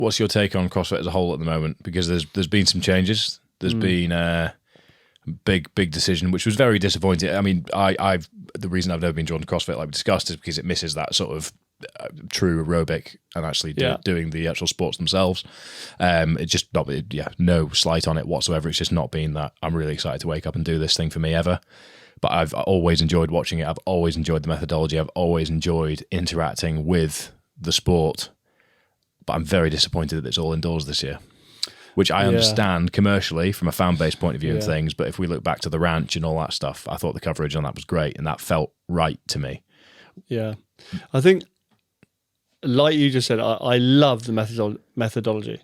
what's your take on CrossFit as a whole at the moment? Because there's been some changes. There's been a big decision, which was very disappointing. I mean, the reason I've never been drawn to CrossFit, like we discussed, is because it misses that sort of true aerobic and actually doing the actual sports themselves. It's just not, no slight on it whatsoever. It's just not been that I'm really excited to wake up and do this thing for me ever. But I've always enjoyed watching it. I've always enjoyed the methodology. I've always enjoyed interacting with the sport. But I'm very disappointed that it's all indoors this year, which I understand commercially from a fan-based point of view and things. But if we look back to the ranch and all that stuff, I thought the coverage on that was great and that felt right to me. Yeah. I think, like you just said, I love the methodology.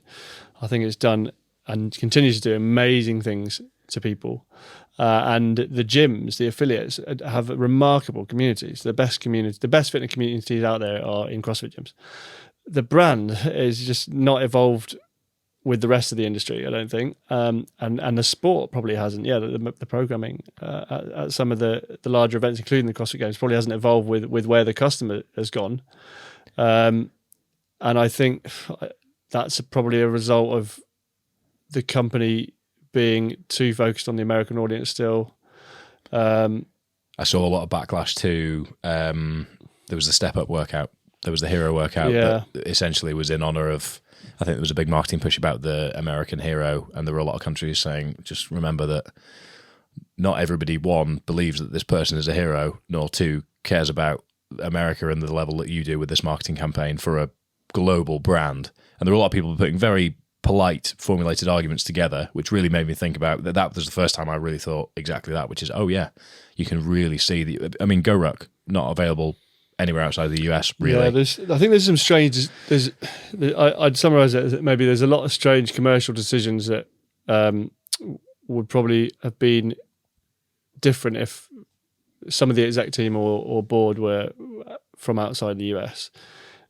I think it's done and continues to do amazing things to people. And the gyms, the affiliates, have remarkable communities. The best fitness communities out there are in CrossFit gyms. The brand is just not evolved with the rest of the industry, I don't think. And the sport probably hasn't. Yeah, the programming at some of the larger events, including the CrossFit Games, probably hasn't evolved with where the customer has gone. And I think that's probably a result of the company being too focused on the American audience still. I saw a lot of backlash to there was the step up workout, there was the hero workout that essentially was in honor of, I think there was a big marketing push about the American hero, and there were a lot of countries saying, just remember that not everybody, one, believes that this person is a hero, nor two, cares about America and the level that you do with this marketing campaign for a global brand. And there were a lot of people putting very polite, formulated arguments together, which really made me think about that. That was the first time I really thought exactly that, which is, oh yeah, you can really see I mean, GoRuck, not available anywhere outside the US, really. Yeah, I think there's some strange. I'd summarise it as maybe there's a lot of strange commercial decisions that would probably have been different if some of the exec team or board were from outside the US.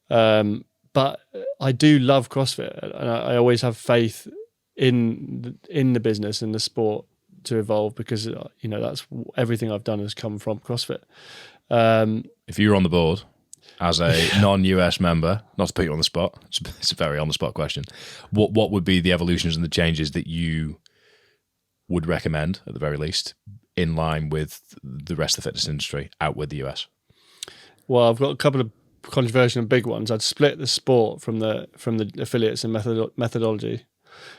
But I do love CrossFit, and I always have faith in the business and the sport to evolve, because that's everything I've done has come from CrossFit. If you were on the board as a non-US member, not to put you on the spot, it's a very on-the-spot question, what would be the evolutions and the changes that you would recommend, at the very least, in line with the rest of the fitness industry out with the US? Well, I've got a couple of controversial and big ones. I'd split the sport from the affiliates and methodology.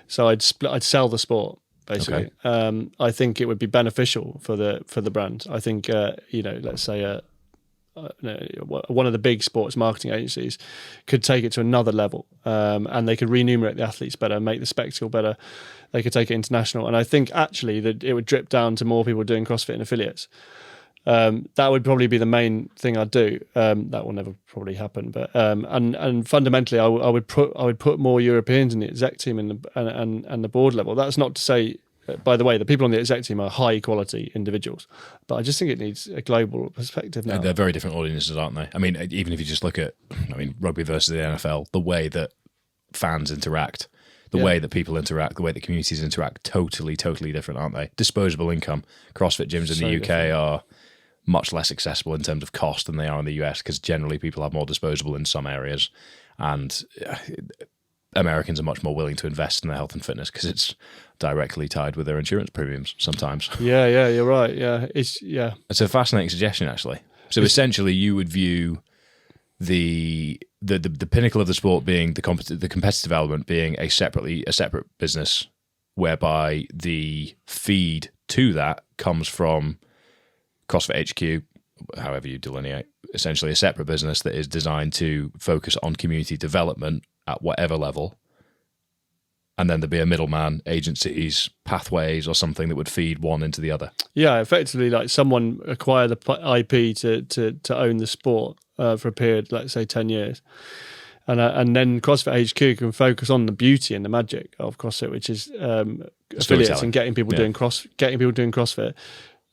So I'd sell the sport, basically. Okay. I think it would be beneficial for the brand. I think let's say one of the big sports marketing agencies could take it to another level, and they could remunerate the athletes better, make the spectacle better. They could take it international, and I think actually that it would drip down to more people doing CrossFit and affiliates. That would probably be the main thing I'd do. That will never probably happen, but and fundamentally, I would put more Europeans in the exec team and the board level. That's not to say, by the way, the people on the exec team are high quality individuals, but I just think it needs a global perspective now. They're very different audiences, aren't they? I mean, even if you just look at, rugby versus the NFL, the way that fans interact, the way that people interact, the way that communities interact, totally different, aren't they? Disposable income. CrossFit gyms in the UK are much less accessible in terms of cost than they are in the US, because generally people have more disposable in some areas, and Americans are much more willing to invest in their health and fitness because it's directly tied with their insurance premiums sometimes. Yeah, you're right. Yeah, it's a fascinating suggestion, actually. So essentially, you would view the pinnacle of the sport being the competitive element being a separate business, whereby the feed to that comes from CrossFit HQ, however you delineate, essentially a separate business that is designed to focus on community development at whatever level. And then there'd be a middleman, agencies, pathways, or something that would feed one into the other. Yeah, effectively, like someone acquire the IP to own the sport for a period, let's say 10 years. And then CrossFit HQ can focus on the beauty and the magic of CrossFit, which is affiliates and getting people doing CrossFit.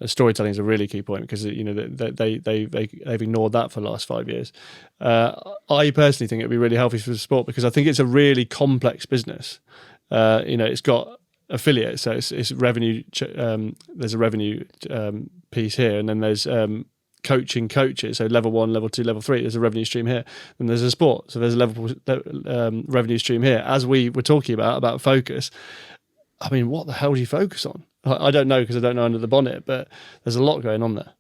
Storytelling is a really key point, because they've ignored that for the last 5 years. I personally think it'd be really healthy for the sport, because I think it's a really complex business. It's got affiliates, so it's revenue. There's a revenue piece here, and then there's coaching coaches, so level 1, level 2, level 3, there's a revenue stream here. Then there's a sport, so there's a revenue stream here. As we were talking about focus, I mean, what the hell do you focus on? I don't know, because I don't know under the bonnet, but there's a lot going on there.